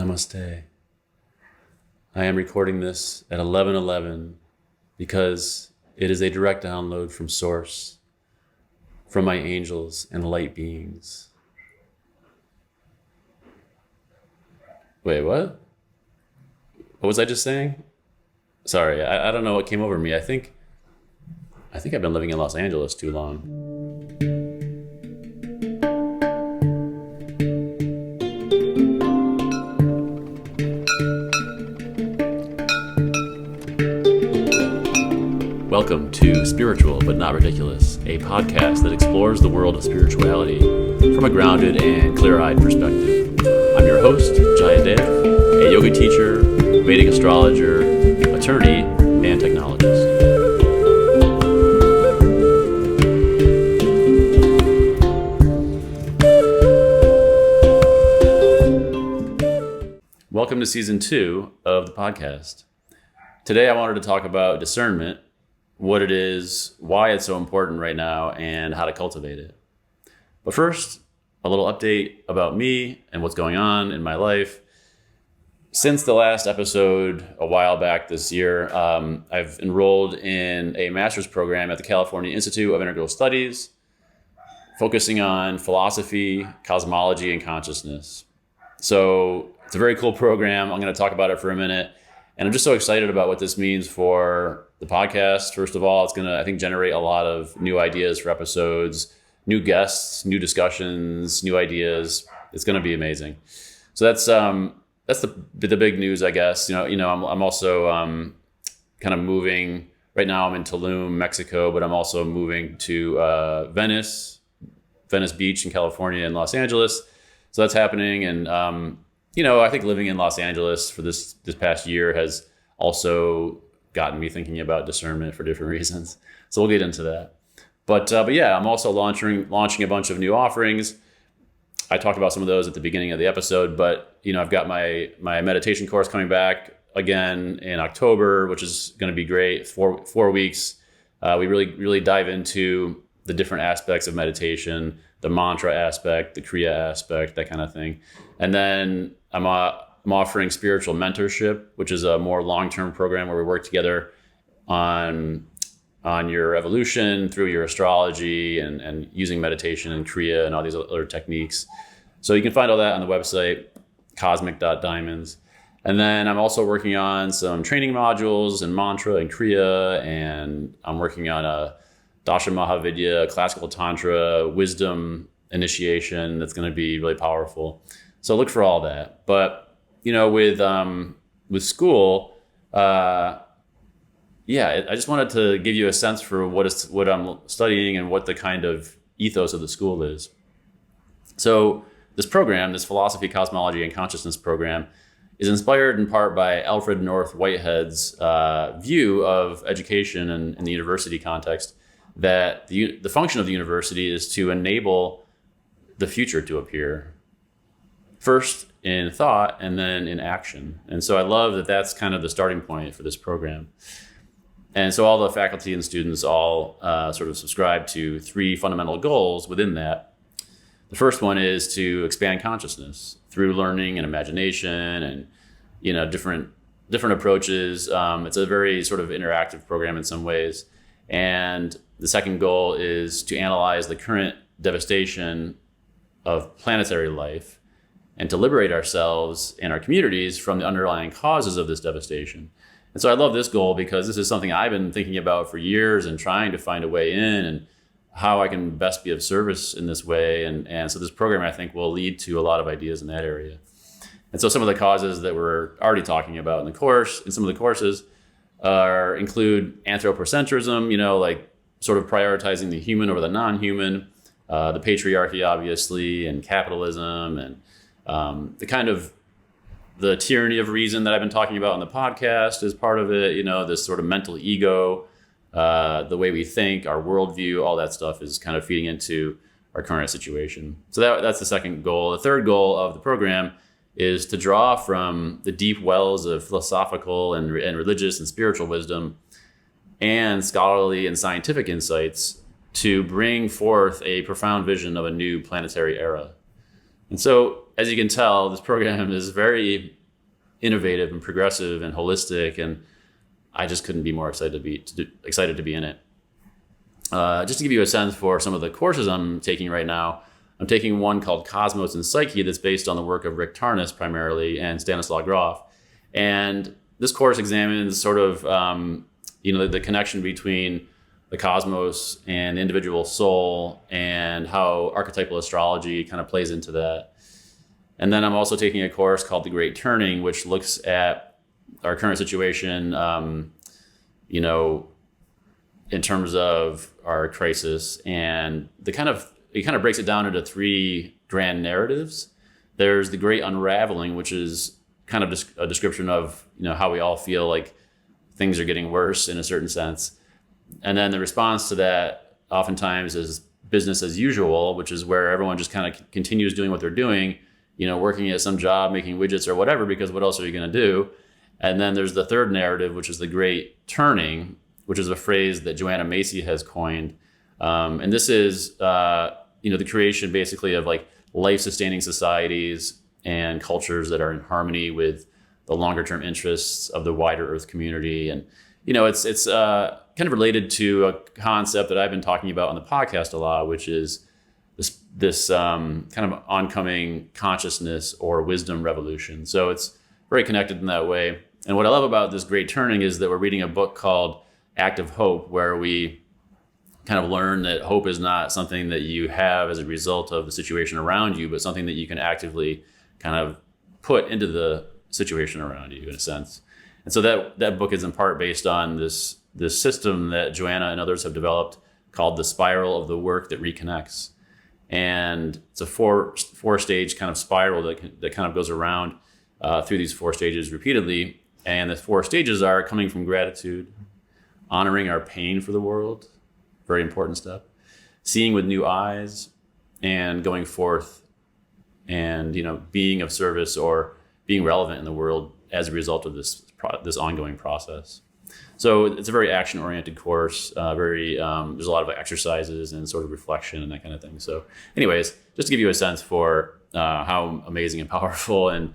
Namaste. I am recording this at 11:11 because it is a direct download from Source, from my angels and light beings. Wait, what? What was I just saying? Sorry, I don't know what came over me. I think I've been living in Los Angeles too long. Welcome to Spiritual But Not Ridiculous, a podcast that explores the world of spirituality from a grounded and clear-eyed perspective. I'm your host, Jayadev, a yoga teacher, Vedic astrologer, attorney, and technologist. Welcome to season 2 of the podcast. Today I wanted to talk about discernment, what it is, why it's so important right now, and how to cultivate it. But first, a little update about me and what's going on in my life. Since the last episode a while back this year, I've enrolled in a master's program at the California Institute of Integral Studies, focusing on philosophy, cosmology, and consciousness. So it's a very cool program. I'm going to talk about it for a minute. And I'm just so excited about what this means for the podcast. First of all, it's going to, I think, generate a lot of new ideas for episodes, new guests, new discussions, new ideas. It's going to be amazing. So that's the big news, I guess. I'm also kind of moving. Right now, I'm in Tulum, Mexico, but I'm also moving to Venice Beach in California and Los Angeles. So that's happening, and I think living in Los Angeles for this past year has also gotten me thinking about discernment for different reasons. So we'll get into that. But yeah, I'm also launching a bunch of new offerings. I talked about some of those at the beginning of the episode, but I've got my meditation course coming back again in October, which is going to be great. 4 weeks. We really dive into the different aspects of meditation, the mantra aspect, the kriya aspect, that kind of thing. And then I'm offering spiritual mentorship, which is a more long-term program where we work together on your evolution through your astrology and using meditation and kriya and all these other techniques. So you can find all that on the website, cosmic.diamonds. And then I'm also working on some training modules and mantra and kriya, and I'm working on a Dasha Mahavidya, classical tantra, wisdom initiation that's going to be really powerful. So look for all that. But with school, I just wanted to give you a sense for what I'm studying and what the kind of ethos of the school is. So this program, this philosophy, cosmology, and consciousness program, is inspired in part by Alfred North Whitehead's view of education in the university context, that the function of the university is to enable the future to appear, first in thought and then in action. And so I love that that's kind of the starting point for this program. And so all the faculty and students all sort of subscribe to 3 fundamental goals within that. The first one is to expand consciousness through learning and imagination and different approaches. It's a very sort of interactive program in some ways. And the second goal is to analyze the current devastation of planetary life and to liberate ourselves and our communities from the underlying causes of this devastation. And so I love this goal because this is something I've been thinking about for years and trying to find a way in and how I can best be of service in this way. And so this program, I think, will lead to a lot of ideas in that area. And so some of the causes that we're already talking about in the course, in some of the courses, include anthropocentrism, like sort of prioritizing the human over the non-human, the patriarchy, obviously, and capitalism, and the kind of the tyranny of reason that I've been talking about on the podcast is part of it. This sort of mental ego, the way we think, our worldview, all that stuff is kind of feeding into our current situation. So that's the second goal. The third goal of the program is to draw from the deep wells of philosophical and religious and spiritual wisdom and scholarly and scientific insights to bring forth a profound vision of a new planetary era. And so as you can tell, this program is very innovative and progressive and holistic, and I just couldn't be more excited to be in it. Just to give you a sense for some of the courses I'm taking right now, I'm taking one called Cosmos and Psyche that's based on the work of Rick Tarnas primarily and Stanislaw Grof. And this course examines sort of, the connection between the cosmos and the individual soul and how archetypal astrology kind of plays into that. And then I'm also taking a course called The Great Turning, which looks at our current situation, in terms of our crisis, and it kind of breaks it down into three grand narratives. There's the Great Unraveling, which is kind of a description of how we all feel like things are getting worse in a certain sense, and then the response to that oftentimes is business as usual, which is where everyone just kind of continues doing what they're doing, working at some job, making widgets or whatever, because what else are you going to do? And then there's the third narrative, which is the Great Turning, which is a phrase that Joanna Macy has coined. And this is, the creation basically of like life-sustaining societies and cultures that are in harmony with the longer-term interests of the wider Earth community. And, it's kind of related to a concept that I've been talking about on the podcast a lot, which is this kind of oncoming consciousness or wisdom revolution. So it's very connected in that way. And what I love about this Great Turning is that we're reading a book called Act of Hope, where we kind of learn that hope is not something that you have as a result of the situation around you, but something that you can actively kind of put into the situation around you in a sense. And so that book is in part based on this system that Joanna and others have developed called the spiral of the work that reconnects. And it's a four-stage kind of spiral that kind of goes around through these 4 stages repeatedly. And the 4 stages are coming from gratitude, honoring our pain for the world, very important step, seeing with new eyes, and going forth and, being of service or being relevant in the world as a result of this ongoing process. So it's a very action-oriented course, there's a lot of exercises and sort of reflection and that kind of thing. So anyways, just to give you a sense for how amazing and powerful and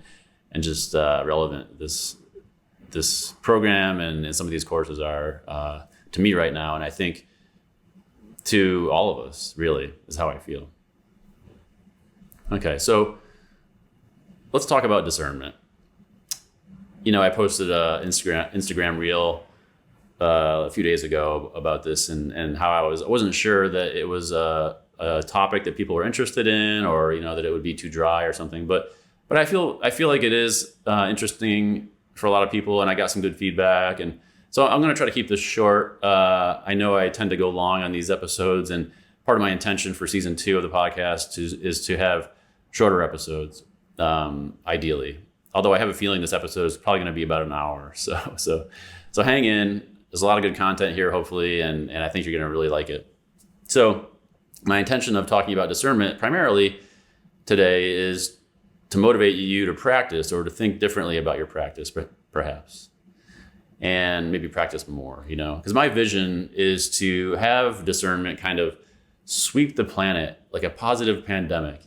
just relevant this program and some of these courses are to me right now. And I think to all of us, really, is how I feel. Okay, so let's talk about discernment. I posted an Instagram reel a few days ago about this and how I wasn't sure that it was a topic that people were interested in, or that it would be too dry or something. But I feel like it is interesting for a lot of people, and I got some good feedback. And so I'm going to try to keep this short. I know I tend to go long on these episodes, and part of my intention for season 2 of the podcast is to have shorter episodes, ideally. Although I have a feeling this episode is probably going to be about an hour. So hang in. There's a lot of good content here, hopefully, and I think you're going to really like it. So my intention of talking about discernment primarily today is to motivate you to practice or to think differently about your practice, perhaps, and maybe practice more, because my vision is to have discernment kind of sweep the planet like a positive pandemic,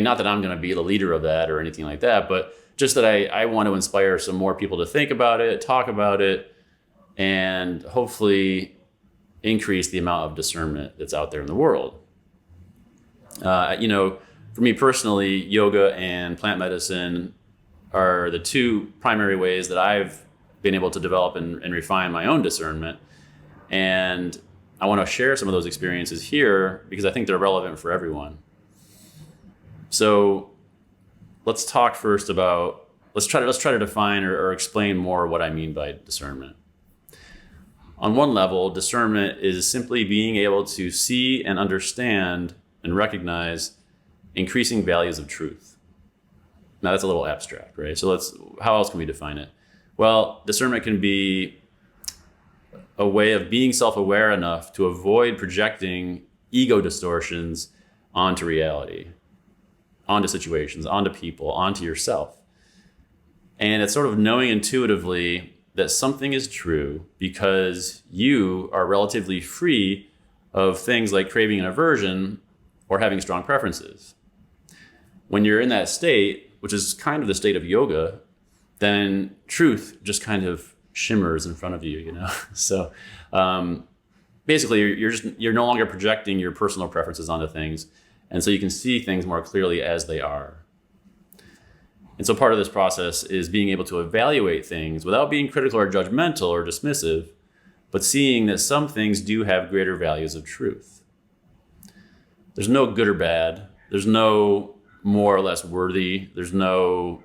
not that I'm going to be the leader of that or anything like that, but just that I want to inspire some more people to think about it, talk about it, and hopefully increase the amount of discernment that's out there in the world. For me personally, yoga and plant medicine are the 2 primary ways that I've been able to develop and refine my own discernment. And I want to share some of those experiences here because I think they're relevant for everyone. So let's talk first about, let's try to define or explain more what I mean by discernment. On one level, discernment is simply being able to see and understand and recognize increasing values of truth. Now that's a little abstract, right? So how else can we define it? Well, discernment can be a way of being self-aware enough to avoid projecting ego distortions onto reality, onto situations, onto people, onto yourself. And it's sort of knowing intuitively that something is true because you are relatively free of things like craving and aversion or having strong preferences. when you're in that state, which is kind of the state of yoga, then truth just kind of shimmers in front of you, you know? So basically you're no longer projecting your personal preferences onto things. And so you can see things more clearly as they are. And so part of this process is being able to evaluate things without being critical or judgmental or dismissive, but seeing that some things do have greater values of truth. There's no good or bad. There's no more or less worthy. There's no,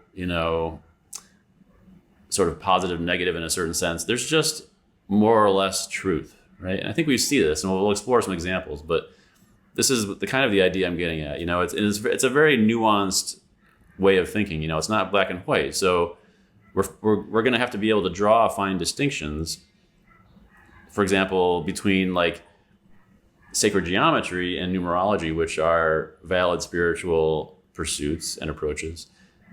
sort of positive, negative in a certain sense. There's just more or less truth, right? And I think we see this, and we'll explore some examples, but this is the kind of the idea I'm getting at. It's a very nuanced way of thinking. It's not black and white. So we're going to have to be able to draw fine distinctions, for example, between like sacred geometry and numerology, which are valid spiritual pursuits and approaches.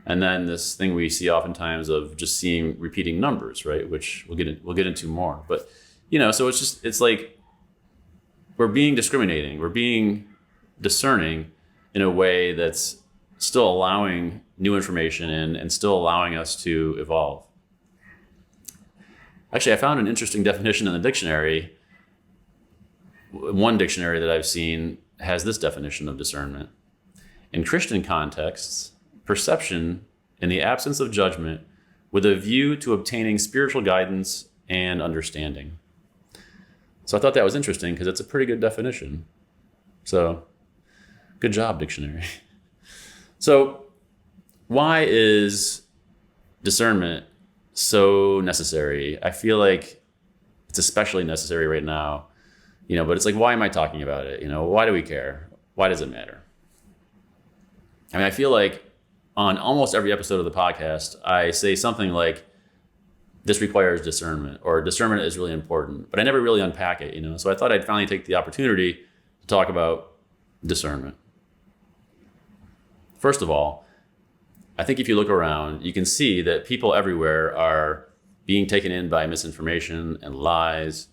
And then this thing we see oftentimes of just seeing repeating numbers, right? Which we'll get into more. But, so it's like we're being discriminating. We're being discerning in a way that's still allowing new information in and still allowing us to evolve. Actually, I found an interesting definition in the dictionary. One dictionary that I've seen has this definition of discernment. In Christian contexts, perception in the absence of judgment with a view to obtaining spiritual guidance and understanding. So I thought that was interesting because it's a pretty good definition. So good job, dictionary. So why is discernment so necessary? I feel like it's especially necessary right now, but it's like, why am I talking about it? Why do we care? Why does it matter? I mean, I feel like on almost every episode of the podcast, I say something like, this requires discernment, or discernment is really important, but I never really unpack it, So I thought I'd finally take the opportunity to talk about discernment. First of all, I think if you look around, you can see that people everywhere are being taken in by misinformation and lies.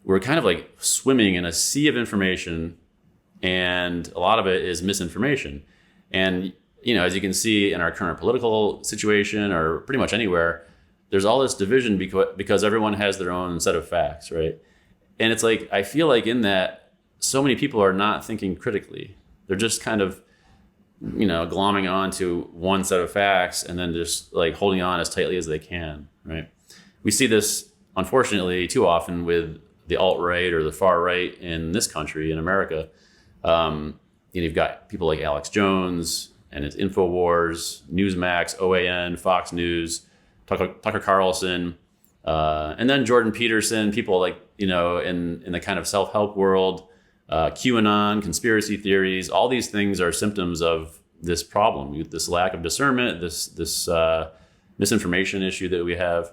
We're kind of like swimming in a sea of information, and a lot of it is misinformation. And, as you can see in our current political situation or pretty much anywhere, there's all this division because everyone has their own set of facts, right? And it's like, I feel like in that, so many people are not thinking critically. They're just kind of, glomming on to one set of facts and then just like holding on as tightly as they can, right? We see this, unfortunately, too often with the alt-right or the far right in this country, in America. You've got people like Alex Jones and his InfoWars, Newsmax, OAN, Fox News, Tucker Carlson, and then Jordan Peterson, people like, in the kind of self-help world, QAnon, conspiracy theories, all these things are symptoms of this problem, this lack of discernment, this misinformation issue that we have.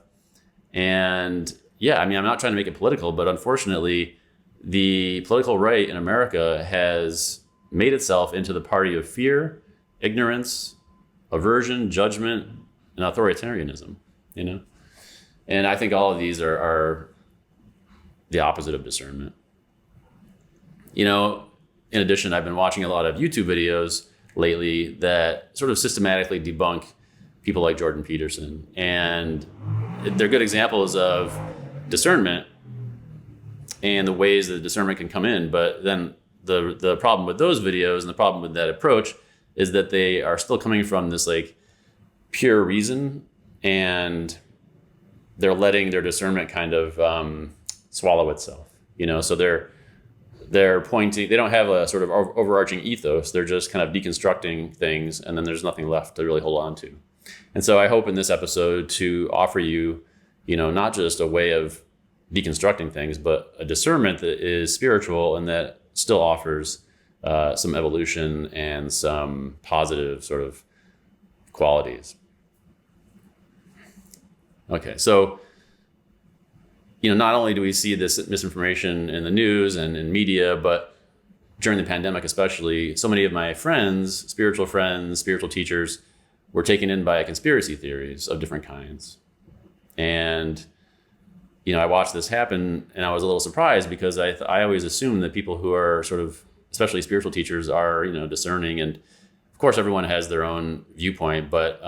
And yeah, I mean, I'm not trying to make it political, but unfortunately, the political right in America has made itself into the party of fear, ignorance, aversion, judgment, and authoritarianism, And I think all of these are the opposite of discernment. In addition, I've been watching a lot of YouTube videos lately that sort of systematically debunk people like Jordan Peterson. And they're good examples of discernment and the ways that discernment can come in. But then the problem with those videos and the problem with that approach is that they are still coming from this like pure reason, and they're letting their discernment kind of swallow itself, so they're pointing, they don't have a sort of overarching ethos. They're just kind of deconstructing things, and then there's nothing left to really hold on to. And so I hope in this episode to offer you, not just a way of deconstructing things, but a discernment that is spiritual and that still offers some evolution and some positive sort of qualities. Okay, so, not only do we see this misinformation in the news and in media, but during the pandemic especially, so many of my friends, spiritual teachers, were taken in by conspiracy theories of different kinds. And, I watched this happen, and I was a little surprised because I always assume that people who are sort of, especially spiritual teachers, are, discerning. And of course, everyone has their own viewpoint, but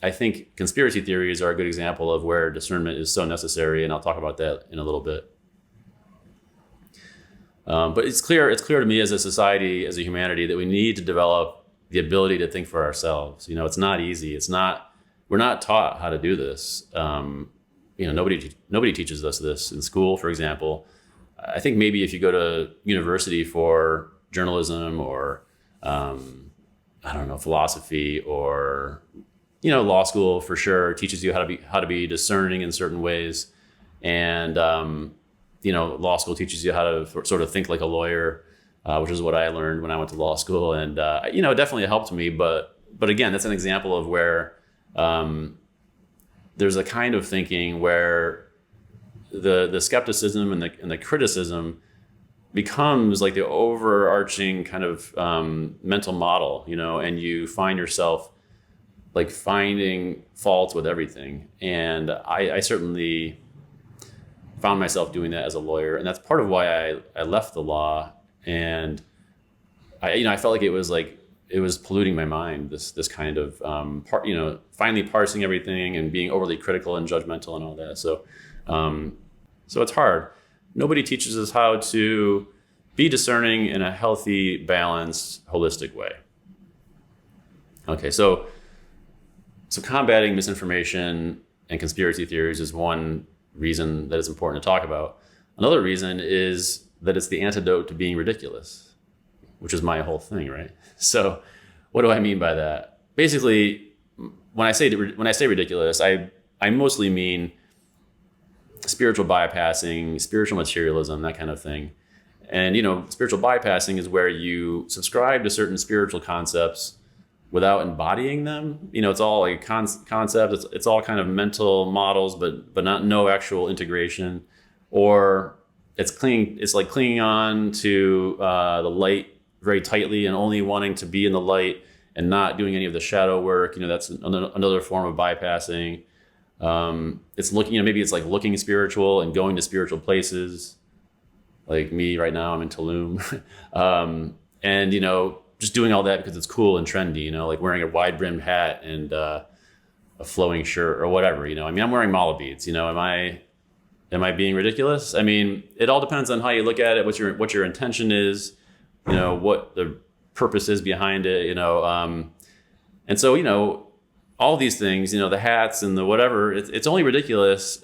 I think conspiracy theories are a good example of where discernment is so necessary, and I'll talk about that in a little bit. But it's clear to me as a society, as a humanity, that we need to develop the ability to think for ourselves. It's not easy. We're not taught how to do this. Nobody teaches us this in school, for example. I think maybe if you go to university for journalism or philosophy, or law school for sure teaches you how to be discerning in certain ways, and law school teaches you how to sort of think like a lawyer, which is what I learned when I went to law school, and it definitely helped me. But again, that's an example of where there's a kind of thinking where the skepticism and the criticism becomes like the overarching kind of mental model, and you find yourself like finding faults with everything. And I certainly found myself doing that as a lawyer, and that's part of why I left the law. And I felt like it was polluting my mind, this kind of finally parsing everything and being overly critical and judgmental and all that. So it's hard. Nobody teaches us how to be discerning in a healthy, balanced, holistic way. Okay, so combating misinformation and conspiracy theories is one reason that it's important to talk about. Another reason is that it's the antidote to being ridiculous, which is my whole thing, right? So what do I mean by that? Basically, when I say ridiculous, I mostly mean spiritual bypassing, spiritual materialism, that kind of thing. And, spiritual bypassing is where you subscribe to certain spiritual concepts without embodying them. It's all like concepts. It's all kind of mental models, but no actual integration. Or it's like clinging on to the light very tightly and only wanting to be in the light and not doing any of the shadow work. That's another form of bypassing. It's looking, maybe it's like looking spiritual and going to spiritual places. Like me right now, I'm in Tulum. And, just doing all that because it's cool and trendy, like wearing a wide brimmed hat and a flowing shirt or whatever, I'm wearing mala beads, am I being ridiculous? It all depends on how you look at it, what your intention is, what the purpose is behind it, and so, all these things, the hats and the whatever, it's only ridiculous,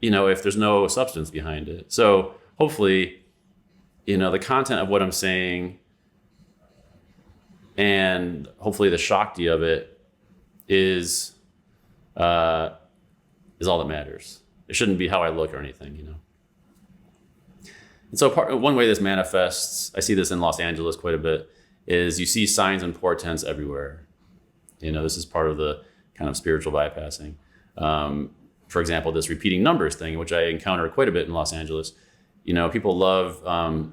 if there's no substance behind it. So hopefully, the content of what I'm saying and hopefully the Shakti of it is all that matters. It shouldn't be how I look or anything, And so one way this manifests, I see this in Los Angeles quite a bit, is you see signs and portents everywhere. This is part of the kind of spiritual bypassing. For example, this repeating numbers thing, which I encounter quite a bit in Los Angeles. People love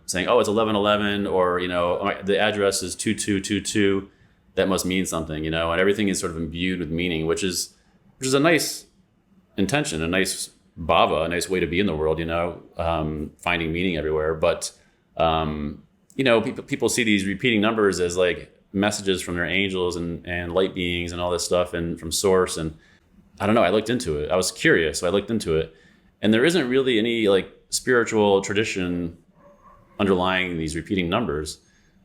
saying, oh, it's 1111, or, the address is 2222. That must mean something, and everything is sort of imbued with meaning, which is a nice intention, a nice bhava, a nice way to be in the world, finding meaning everywhere. But, people see these repeating numbers as like messages from their angels and light beings and all this stuff and from source. And I don't know, I looked into it. I was curious, so I looked into it. And there isn't really any like spiritual tradition underlying these repeating numbers.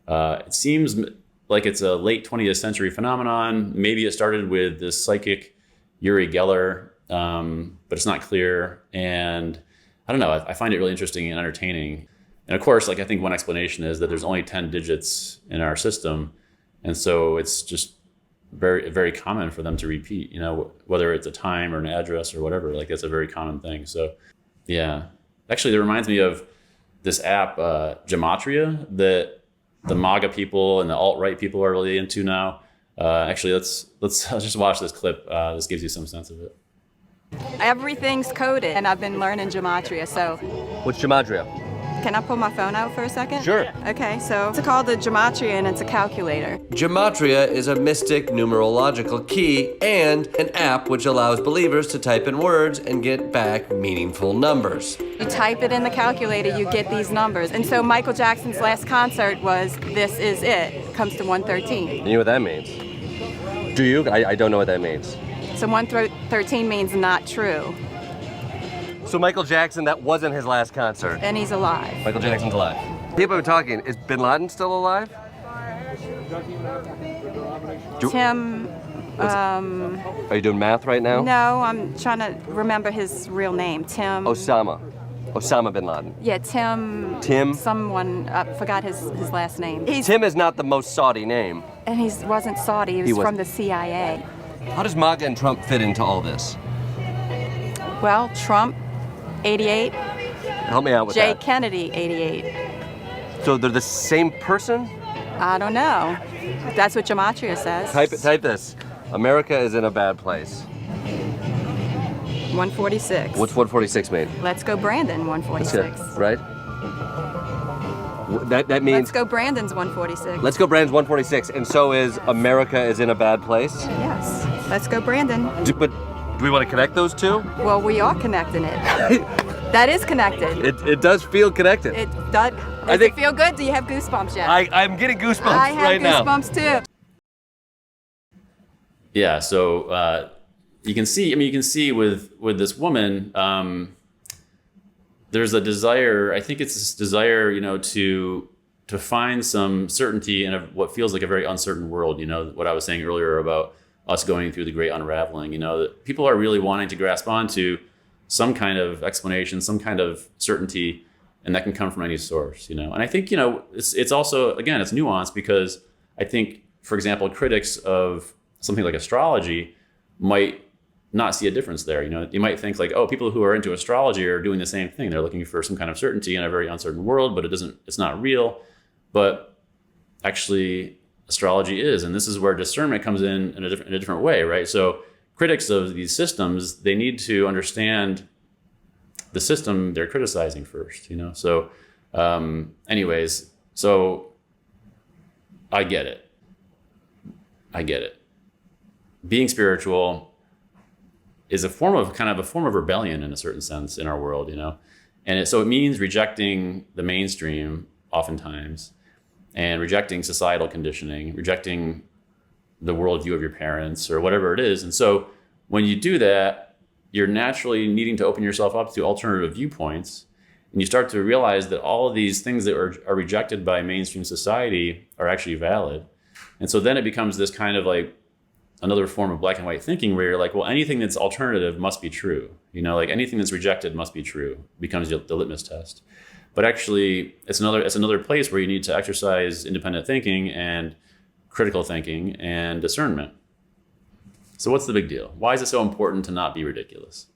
It seems like it's a late 20th century phenomenon. Maybe it started with this psychic Uri Geller, but it's not clear. And I don't know, I find it really interesting and entertaining. And of course, like I think one explanation is that there's only 10 digits in our system. And so it's just very, very common for them to repeat, whether it's a time or an address or whatever, like that's a very common thing. So yeah, actually that reminds me of this app, Gematria, that the MAGA people and the alt-right people are really into now. Actually, let's just watch this clip. This gives you some sense of it. Everything's coded, and I've been learning Gematria, so. What's Gematria? Can I pull my phone out for a second? Sure. Okay, so it's called the gematria, and it's a calculator. Gematria is a mystic numerological key and an app which allows believers to type in words and get back meaningful numbers. You type it in the calculator, you get these numbers. And so Michael Jackson's last concert was "This Is It," comes to 113. You know what that means? Do you? I don't know what that means. So 113 means not true, So Michael Jackson, that wasn't his last concert. and he's alive. Michael Jackson's alive. People are talking. Is Bin Laden still alive? Tim, Are you doing math right now? no, I'm trying to remember his real name. Tim. Osama Bin Laden. Yeah, Tim. Tim? Someone, forgot his last name. Tim is not the most Saudi name. And he wasn't Saudi, he was from the CIA. How does MAGA and Trump fit into all this? Well, Trump, 88. Help me out with Jay that. Kennedy, 88. So they're the same person? I don't know. That's what gematria says. Type this. America is in a bad place. 146. What's 146 mean? Let's go Brandon, 146. Right? That means... Let's go Brandon's 146. Let's go Brandon's 146, and so is America is in a bad place? Yes. Let's go Brandon. But do we want to connect those two? Well, we are connecting it. That is connected. It does feel connected. It does. Does it feel good? Do you have goosebumps yet? I'm getting goosebumps I have right now. goosebumps too. Yeah, so you can see with this woman, there's a desire. I think it's this desire, to find some certainty in what feels like a very uncertain world. What I was saying earlier about us going through the great unraveling. That people are really wanting to grasp onto some kind of explanation, some kind of certainty, and that can come from any source. And I think it's also, again, it's nuanced, because I think, for example, critics of something like astrology might not see a difference there. You might think like, oh, people who are into astrology are doing the same thing. They're looking for some kind of certainty in a very uncertain world, but it's not real. But actually, astrology is, and this is where discernment comes in a different way, right? So critics of these systems, they need to understand the system they're criticizing first, So anyways, so I get it. Being spiritual is a form of rebellion in a certain sense in our world, and so it means rejecting the mainstream oftentimes, and rejecting societal conditioning, rejecting the worldview of your parents or whatever it is. And so when you do that, you're naturally needing to open yourself up to alternative viewpoints, and you start to realize that all of these things that are rejected by mainstream society are actually valid. And so then it becomes this kind of like another form of black and white thinking, where you're like, well, anything that's alternative must be true. Like anything that's rejected must be true, becomes the litmus test. But actually, it's another place where you need to exercise independent thinking and critical thinking and discernment. So what's the big deal? Why is it so important to not be ridiculous?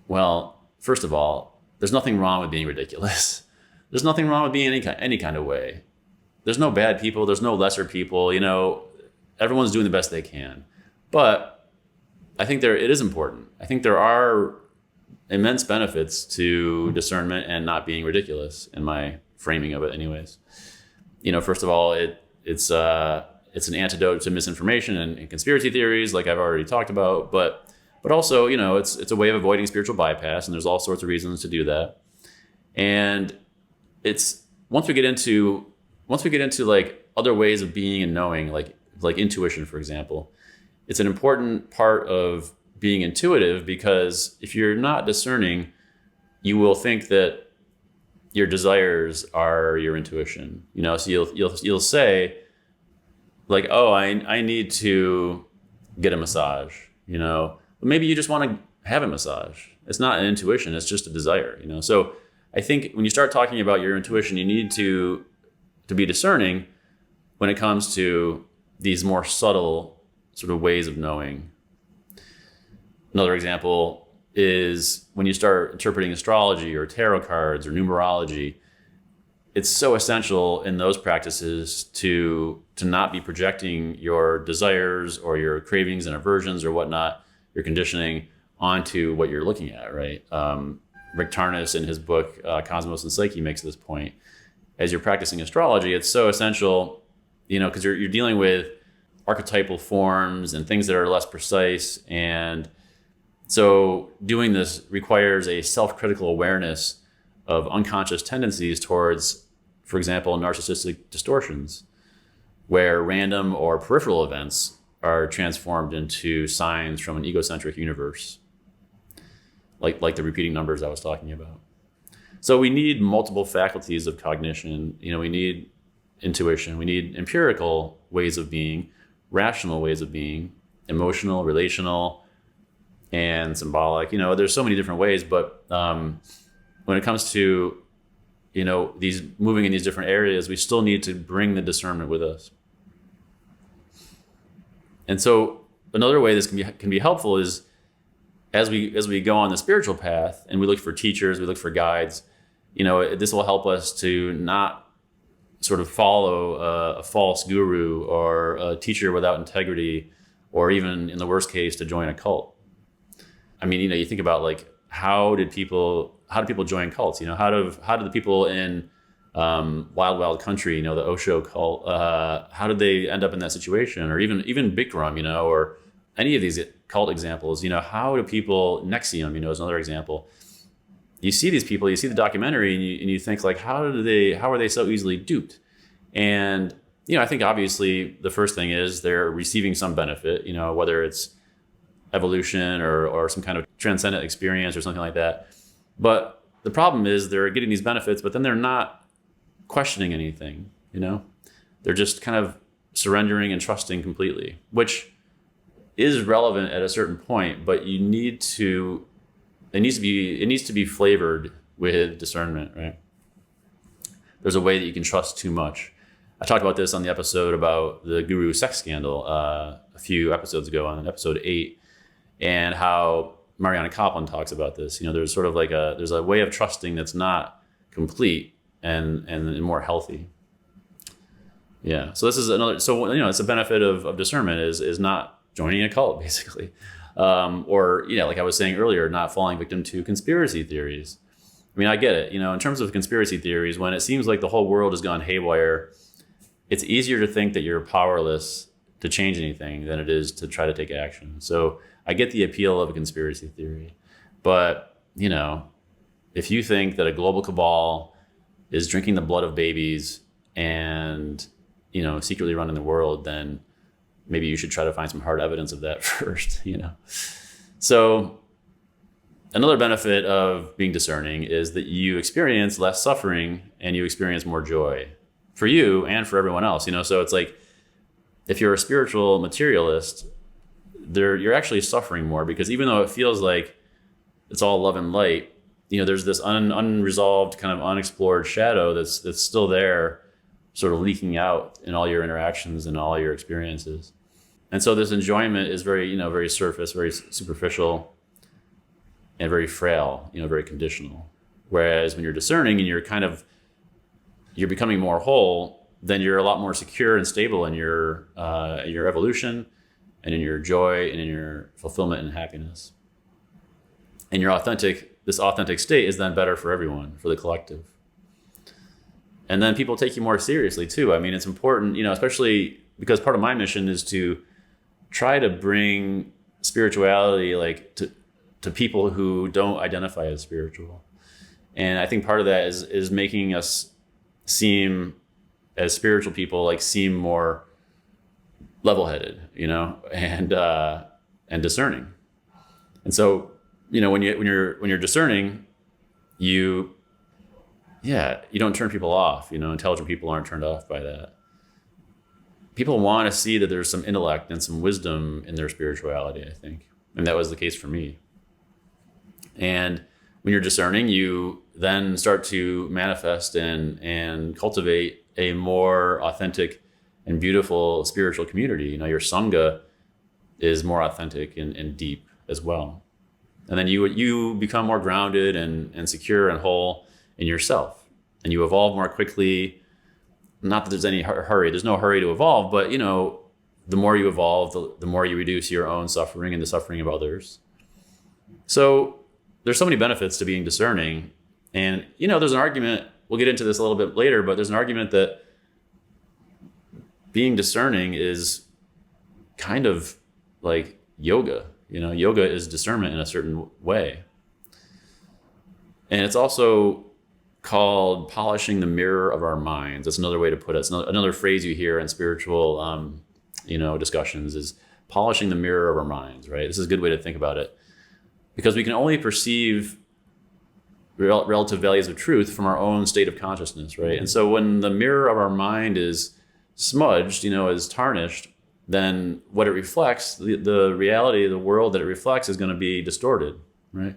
Well, first of all, there's nothing wrong with being ridiculous. There's nothing wrong with being any kind of way. There's no bad people. There's no lesser people. Everyone's doing the best they can. But I think it is important. I think there are immense benefits to discernment and not being ridiculous, in my framing of it anyways. First of all, it's an antidote to misinformation and conspiracy theories, like I've already talked about, but also, it's a way of avoiding spiritual bypass, and there's all sorts of reasons to do that. And it's once we get into like other ways of being and knowing, like intuition, for example, it's an important part of being intuitive, because if you're not discerning, you will think that your desires are your intuition. So you'll say like, oh, I need to get a massage. But maybe you just want to have a massage. It's not an intuition; it's just a desire. So I think when you start talking about your intuition, you need to be discerning when it comes to these more subtle sort of ways of knowing. Another example is when you start interpreting astrology or tarot cards or numerology. It's so essential in those practices to not be projecting your desires or your cravings and aversions or whatnot, your conditioning, onto what you're looking at, right? Rick Tarnas in his book, Cosmos and Psyche, makes this point. As you're practicing astrology, it's so essential, because you're dealing with archetypal forms and things that are less precise. And so doing this requires a self-critical awareness of unconscious tendencies towards, for example, narcissistic distortions, where random or peripheral events are transformed into signs from an egocentric universe, like the repeating numbers I was talking about. So we need multiple faculties of cognition. We need intuition. We need empirical ways of being, rational ways of being, emotional, relational, and symbolic. There's so many different ways, but when it comes to, these moving in these different areas, we still need to bring the discernment with us. And so another way this can be helpful is as we go on the spiritual path and we look for teachers, we look for guides, this will help us to not sort of follow a false guru or a teacher without integrity, or even in the worst case, to join a cult. I mean, you think about like, how do people join cults? How do the people in Wild Country, the Osho cult, how did they end up in that situation? Or even Bikram, or any of these cult examples, how do people, Nexium, is another example. You see these people, you see the documentary, and you think like, how are they so easily duped? And, I think obviously the first thing is they're receiving some benefit, whether it's evolution or some kind of transcendent experience or something like that. But the problem is they're getting these benefits, but then they're not questioning anything, They're just kind of surrendering and trusting completely, which is relevant at a certain point, but it needs to be flavored with discernment, right? There's a way that you can trust too much. I talked about this on the episode about the guru sex scandal a few episodes ago, on episode 8, and how Mariana Kaplan talks about this. There's sort of like there's a way of trusting that's not complete and more healthy. Yeah. So this is another. So it's a benefit of discernment is not joining a cult, basically, or like I was saying earlier, not falling victim to conspiracy theories. I mean, I get it. In terms of conspiracy theories, when it seems like the whole world has gone haywire, it's easier to think that you're powerless to change anything than it is to try to take action. So I get the appeal of a conspiracy theory, but if you think that a global cabal is drinking the blood of babies and secretly running the world, then maybe you should try to find some hard evidence of that first. So another benefit of being discerning is that you experience less suffering and you experience more joy for you and for everyone else. So it's like, if you're a spiritual materialist, you're actually suffering more, because even though it feels like it's all love and light, there's this unresolved kind of unexplored shadow that's still there, sort of leaking out in all your interactions and all your experiences. And so this enjoyment is very, very surface, very superficial, and very frail, very conditional. Whereas when you're discerning and you're becoming more whole, then you're a lot more secure and stable in your evolution and in your joy and in your fulfillment and happiness. And this authentic state is then better for everyone, for the collective. And then people take you more seriously too. I mean, it's important, especially because part of my mission is to try to bring spirituality like to people who don't identify as spiritual. And I think part of that is making us seem, as spiritual people, seem more level-headed, and discerning. And so, when you're discerning, you don't turn people off. Intelligent people aren't turned off by that. People want to see that there's some intellect and some wisdom in their spirituality, I think. And that was the case for me. And when you're discerning, you then start to manifest and cultivate a more authentic and beautiful spiritual community. Your Sangha is more authentic and deep as well. And then you become more grounded and secure and whole in yourself. And you evolve more quickly. Not that there's any hurry. There's no hurry to evolve, but the more you evolve, the more you reduce your own suffering and the suffering of others. So there's so many benefits to being discerning. And, there's an argument, we'll get into this a little bit later, but there's an argument that being discerning is kind of like yoga. Yoga is discernment in a certain way. And it's also called polishing the mirror of our minds. That's another way to put it. It's another phrase you hear in spiritual, discussions is polishing the mirror of our minds, right? This is a good way to think about it, because we can only perceive relative values of truth from our own state of consciousness, right? And so when the mirror of our mind is smudged, is tarnished, then what it reflects, the reality of the world that it reflects is going to be distorted, right?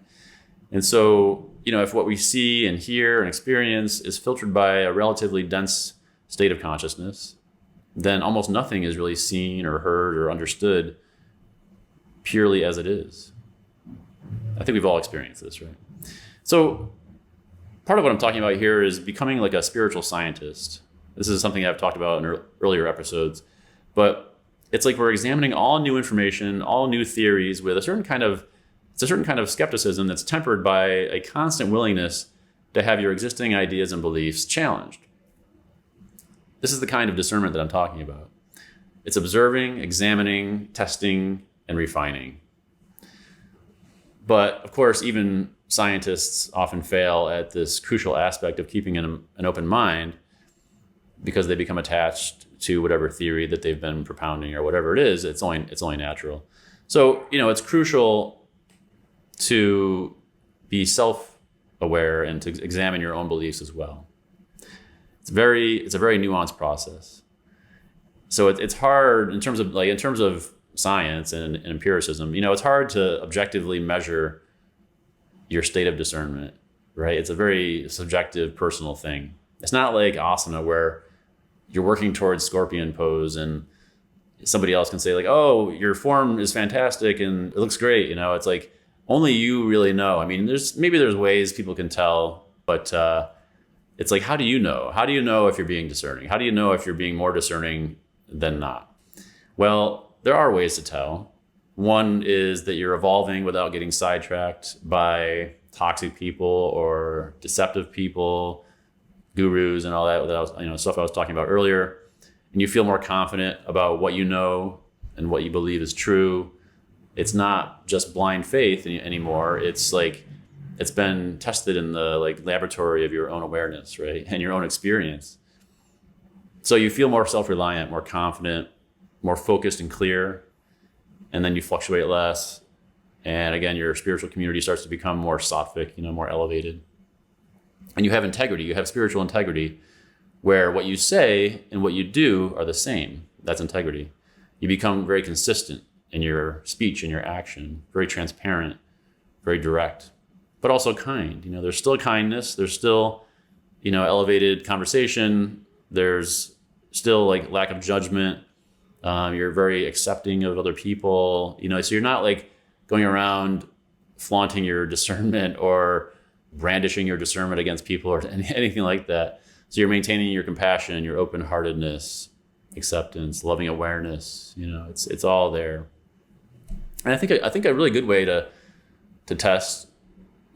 And so, if what we see and hear and experience is filtered by a relatively dense state of consciousness, then almost nothing is really seen or heard or understood purely as it is. I think we've all experienced this, right? So part of what I'm talking about here is becoming like a spiritual scientist. This is something I've talked about in earlier episodes, but it's like we're examining all new information, all new theories with a certain kind of skepticism that's tempered by a constant willingness to have your existing ideas and beliefs challenged. This is the kind of discernment that I'm talking about. It's observing, examining, testing, and refining. But of course, even scientists often fail at this crucial aspect of keeping an open mind, because they become attached to whatever theory that they've been propounding or whatever it is. It's only natural. So, it's crucial to be self-aware and to examine your own beliefs as well. It's a very nuanced process. So it's hard in terms of science and empiricism. It's hard to objectively measure your state of discernment, right? It's a very subjective, personal thing. It's not like asana where you're working towards scorpion pose and somebody else can say like, oh, your form is fantastic and it looks great. It's like only you really know. I mean, there's ways people can tell, but it's like, how do you know? How do you know if you're being discerning? How do you know if you're being more discerning than not? Well, there are ways to tell. One is that you're evolving without getting sidetracked by toxic people or deceptive people, gurus and all that stuff I was talking about earlier. And you feel more confident about what you know and what you believe is true. It's not just blind faith anymore. It's like it's been tested in the laboratory of your own awareness, right? And your own experience. So you feel more self-reliant, more confident, more focused and clear, and then you fluctuate less. And again, your spiritual community starts to become more sattvic, more elevated. And you have integrity, you have spiritual integrity, where what you say and what you do are the same. That's integrity. You become very consistent in your speech and your action, very transparent, very direct, but also kind. There's still kindness, there's still, elevated conversation, there's still lack of judgment. You're very accepting of other people, so you're not going around flaunting your discernment or brandishing your discernment against people or anything like that. So you're maintaining your compassion, your open-heartedness, acceptance, loving awareness. It's all there. And I think a really good way to test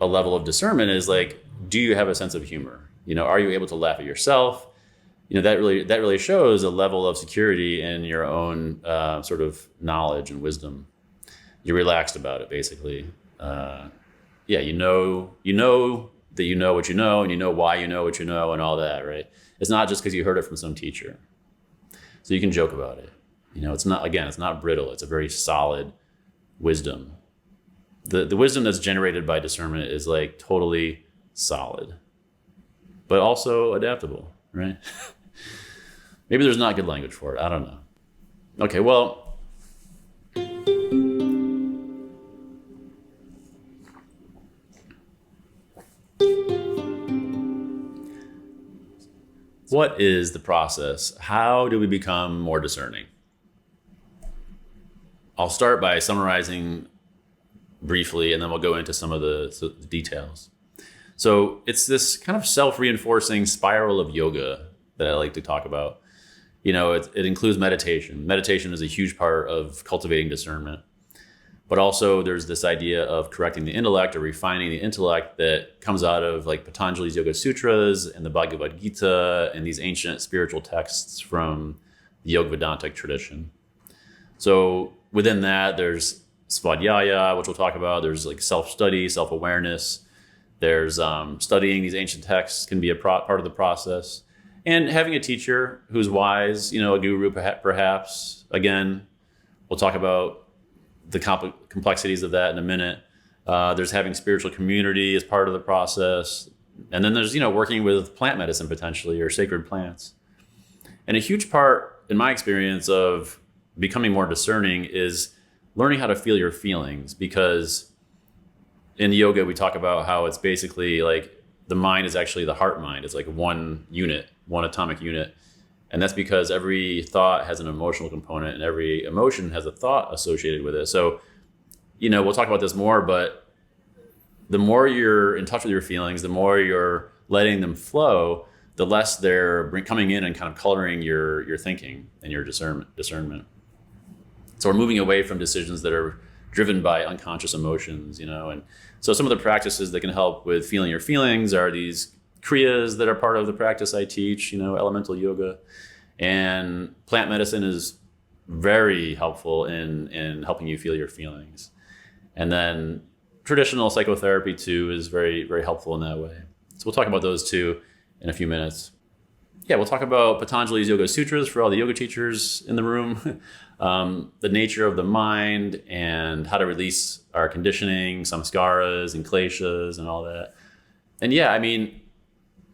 a level of discernment is do you have a sense of humor? Are you able to laugh at yourself? That really shows a level of security in your own sort of knowledge and wisdom. You're relaxed about it, basically. You know that you know what you know, and you know why you know what you know, and all that, right? It's not just because you heard it from some teacher. So you can joke about it. It's not brittle. It's a very solid wisdom. The wisdom that's generated by discernment is totally solid, but also adaptable, right? Maybe there's not good language for it. I don't know. Okay, well, what is the process? How do we become more discerning? I'll start by summarizing briefly, and then we'll go into some of the details. So it's this kind of self-reinforcing spiral of yoga that I like to talk about. It includes meditation. Meditation is a huge part of cultivating discernment. But also there's this idea of correcting the intellect or refining the intellect that comes out of like Patanjali's Yoga Sutras and the Bhagavad Gita and these ancient spiritual texts from the Yog-Vedantic tradition. So within that, there's svadhyaya, which we'll talk about. There's like self-study, self-awareness. There's studying these ancient texts can be a part of the process. And having a teacher who's wise, a guru perhaps. Again, we'll talk about the complexities of that in a minute. There's having spiritual community as part of the process. And then there's, working with plant medicine potentially or sacred plants. And a huge part, in my experience, of becoming more discerning is learning how to feel your feelings, because in yoga, we talk about how it's basically like the mind is actually the heart mind. It's like one unit, one atomic unit. And that's because every thought has an emotional component and every emotion has a thought associated with it. So, we'll talk about this more, but the more you're in touch with your feelings, the more you're letting them flow, the less they're coming in and kind of coloring your thinking and your discernment. So we're moving away from decisions that are driven by unconscious emotions, and so some of the practices that can help with feeling your feelings are these kriyas that are part of the practice I teach, elemental yoga. And plant medicine is very helpful in helping you feel your feelings. And then traditional psychotherapy too is very, very helpful in that way. So we'll talk about those two in a few minutes. Yeah, we'll talk about Patanjali's Yoga Sutras for all the yoga teachers in the room, the nature of the mind and how to release our conditioning, samskaras and kleshas and all that. And yeah,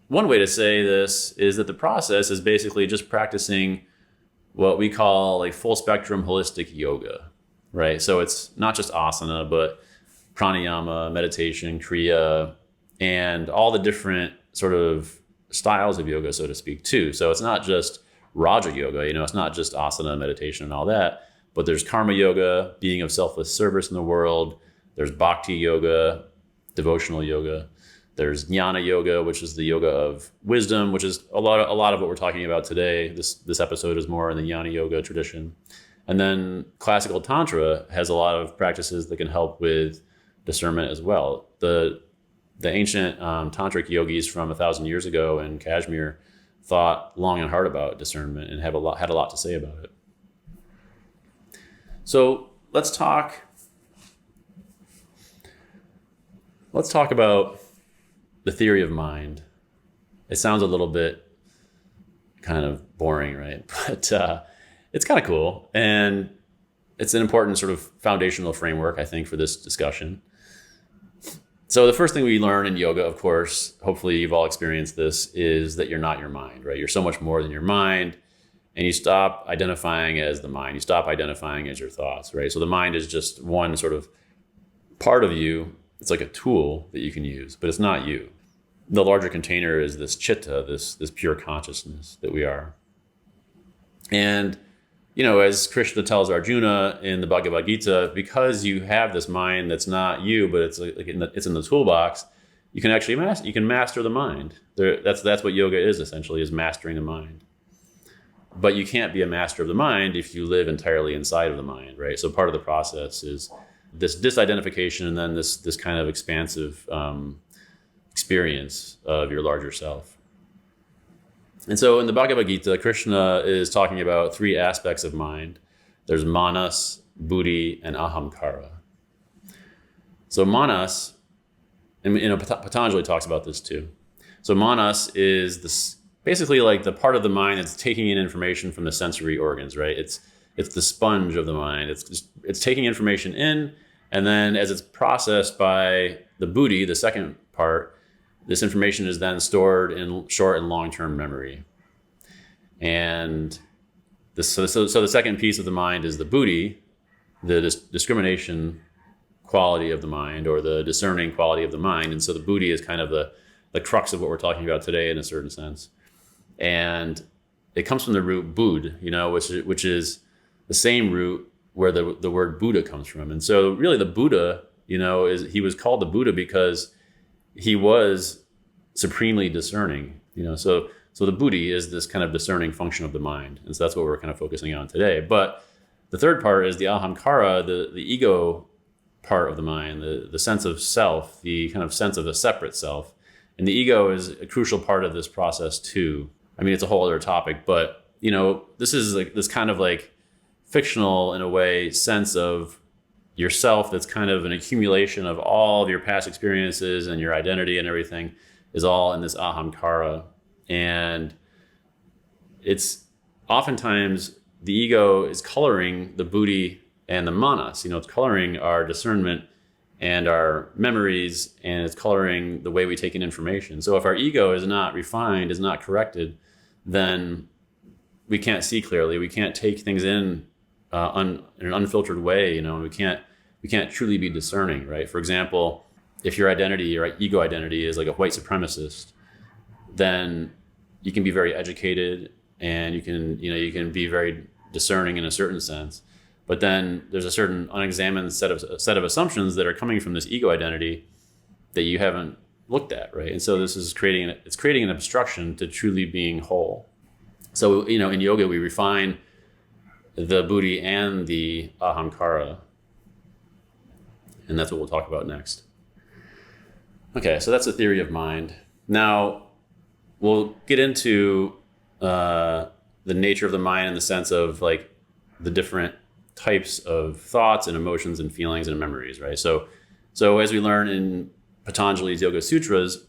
one way to say this is that the process is basically just practicing what we call like full spectrum holistic yoga, right? So it's not just asana, but pranayama, meditation, kriya, and all the different sort of styles of yoga, so to speak, too. So it's not just Raja yoga, it's not just asana, meditation, and all that, but there's karma yoga, being of selfless service in the world. There's bhakti yoga, devotional yoga. There's jnana yoga, which is the yoga of wisdom, which is a lot of what we're talking about today. This episode is more in the jnana yoga tradition. And then classical tantra has a lot of practices that can help with discernment as well. The ancient tantric yogis from 1,000 years ago in Kashmir thought long and hard about discernment and had a lot to say about it. So let's talk about the theory of mind. It sounds a little bit kind of boring, right? But it's kind of cool. And it's an important sort of foundational framework, I think, for this discussion. So the first thing we learn in yoga, of course, hopefully you've all experienced this, is that you're not your mind, right? You're so much more than your mind. And you stop identifying as the mind. You stop identifying as your thoughts, right? So the mind is just one sort of part of you. It's like a tool that you can use, but it's not you. The larger container is this chitta, this pure consciousness that we are. And, as Krishna tells Arjuna in the Bhagavad Gita, because you have this mind that's not you, but it's it's in the toolbox, you can actually master the mind. That's what yoga is essentially, is mastering the mind. But you can't be a master of the mind if you live entirely inside of the mind, right? So part of the process is this disidentification and then this kind of expansive experience of your larger self. And so in the Bhagavad Gita, Krishna is talking about three aspects of mind. There's manas, buddhi, and ahamkara. So manas, and Patanjali talks about this too. So manas is this basically like the part of the mind that's taking in information from the sensory organs, right? It's the sponge of the mind. It's taking information in, and then as it's processed by the buddhi, the second part, this information is then stored in short and long-term memory. And so the second piece of the mind is the buddhi, the discrimination quality of the mind, or the discerning quality of the mind. And so the buddhi is kind of the crux of what we're talking about today in a certain sense. And it comes from the root bud, which is the same root where the word Buddha comes from. And so really the Buddha, he was called the Buddha because he was supremely discerning, so the buddhi is this kind of discerning function of the mind. And so that's what we're kind of focusing on today. But the third part is the ahamkara, the ego part of the mind, the sense of self, the kind of sense of a separate self. And the ego is a crucial part of this process too. I mean, it's a whole other topic, but this is like this kind of like fictional, in a way, sense of yourself that's kind of an accumulation of all of your past experiences, and your identity and everything is all in this ahamkara. And it's oftentimes the ego is coloring the buddhi and the manas. It's coloring our discernment and our memories, and it's coloring the way we take in information. So if our ego is not refined, is not corrected, then we can't see clearly. We can't take things in an unfiltered way. We can't truly be discerning, right? For example, if your identity, your ego identity, is like a white supremacist, then you can be very educated, and you can be very discerning in a certain sense. But then there's a certain unexamined set of assumptions that are coming from this ego identity that you haven't looked at, right? And so this is creating an obstruction to truly being whole. So in yoga we refine the buddhi and the ahamkara, and that's what we'll talk about next. Okay, so that's the theory of mind. Now we'll get into the nature of the mind in the sense of like the different types of thoughts and emotions and feelings and memories, right? So as we learn in Patanjali's Yoga Sutras,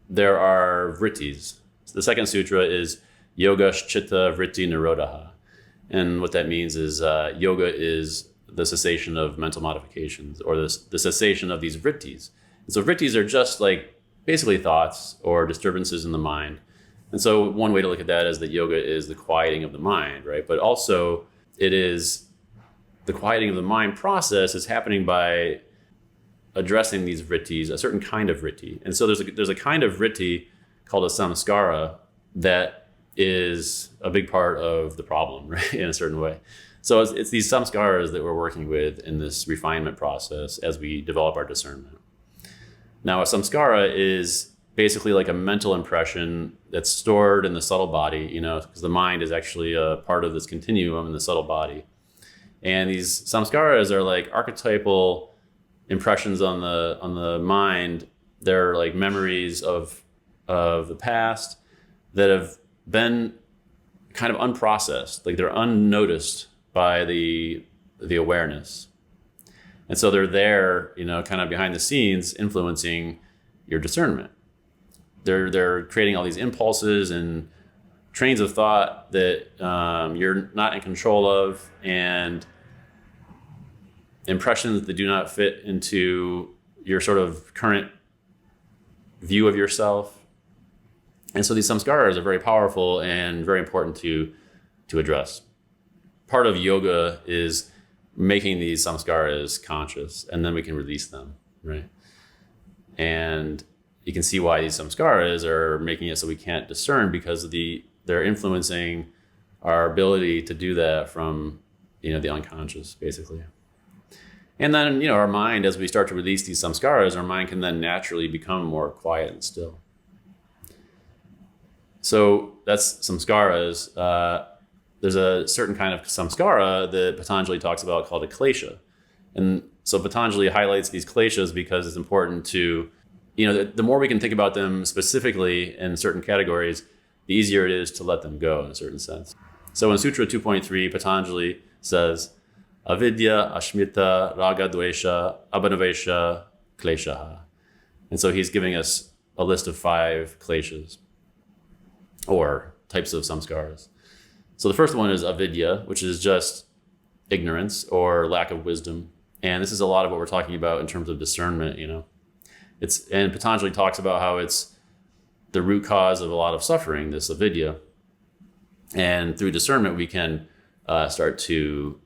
there are vrittis. So the second sutra is Yoga Chitta Vritti Nirodha. And what that means is yoga is the cessation of mental modifications, or the cessation of these vrittis. And so vrittis are just like basically thoughts or disturbances in the mind. And so one way to look at that is that yoga is the quieting of the mind, right? But also it is the quieting of the mind process is happening by addressing these vrittis, a certain kind of vritti. And so there's a kind of vritti called a samskara that is a big part of the problem, right? In a certain way. So it's these samskaras that we're working with in this refinement process as we develop our discernment. Now, a samskara is basically like a mental impression that's stored in the subtle body, because the mind is actually a part of this continuum in the subtle body. And these samskaras are like archetypal impressions on the mind. They're like memories of the past that have been kind of unprocessed, like they're unnoticed by the awareness. And so they're there, kind of behind the scenes, influencing your discernment. They're creating all these impulses and trains of thought that you're not in control of, and impressions that do not fit into your sort of current view of yourself. And so these samskaras are very powerful and very important to address. Part of yoga is making these samskaras conscious, and then we can release them, right? And you can see why these samskaras are making it so we can't discern, because they're influencing our ability to do that from the unconscious, basically. And then our mind, as we start to release these samskaras, our mind can then naturally become more quiet and still. So that's samskaras. There's a certain kind of samskara that Patanjali talks about called a klesha. And so Patanjali highlights these kleshas because it's important to, the more we can think about them specifically in certain categories, the easier it is to let them go in a certain sense. So in Sutra 2.3, Patanjali says, avidya, ashmita, raga, dvesha, abhinavesha, kleshaha. And so he's giving us a list of 5 kleshas, or types of samskaras. So the first one is avidya, which is just ignorance or lack of wisdom. And this is a lot of what we're talking about in terms of discernment, and Patanjali talks about how it's the root cause of a lot of suffering, this avidya. And through discernment, we can start to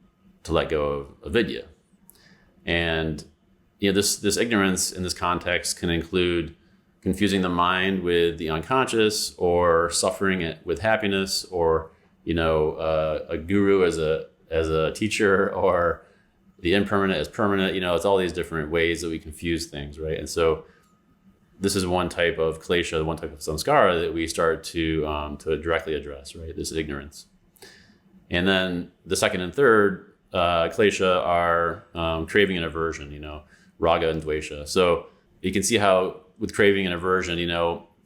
let go of avidya. And this ignorance in this context can include confusing the mind with the unconscious, or suffering it with happiness, or a guru as a teacher, or the impermanent as permanent. It's all these different ways that we confuse things, right? And so this is one type of klesha, one type of samskara that we start to directly address, right? This ignorance. And then the second and third klesha are craving and aversion, raga and dvesha. So you can see how with craving and aversion,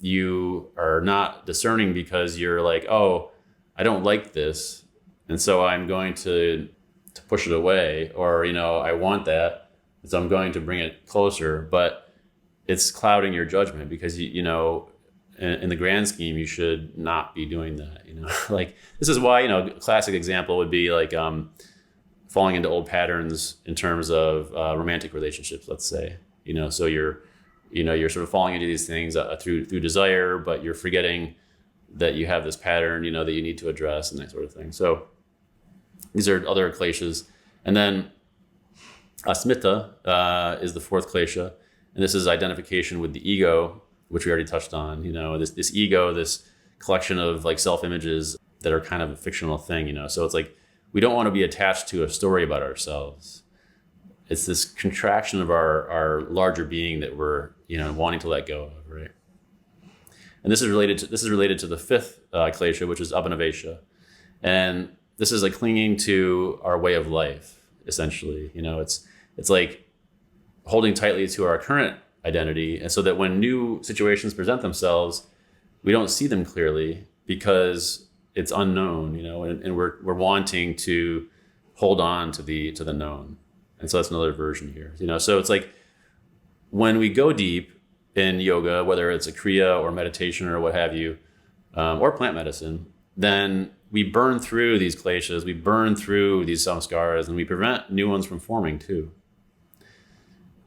you are not discerning because you're like, oh, I don't like this, and so I'm going to push it away, or I want that, so I'm going to bring it closer. But it's clouding your judgment because in the grand scheme, you should not be doing that. Like this is why a classic example would be like falling into old patterns in terms of romantic relationships. Let's say so you're sort of falling into these things through desire, but you're forgetting that you have this pattern that you need to address and that sort of thing. So these are other kleshas, and then asmita is the fourth klesha, and this is identification with the ego, which we already touched on. This ego, this collection of like self-images that are kind of a fictional thing. So it's like we don't want to be attached to a story about ourselves. It's this contraction of our larger being that we're wanting to let go of, right? And this is related to the fifth klesha, which is abhinavesha, and this is like clinging to our way of life. Essentially, it's like holding tightly to our current identity, and so that when new situations present themselves, we don't see them clearly because it's unknown, and we're wanting to hold on to the known. And so that's another version here, so it's like when we go deep in yoga, whether it's a kriya or meditation or what have you, or plant medicine, then we burn through these kleshas, we burn through these samskaras, and we prevent new ones from forming too.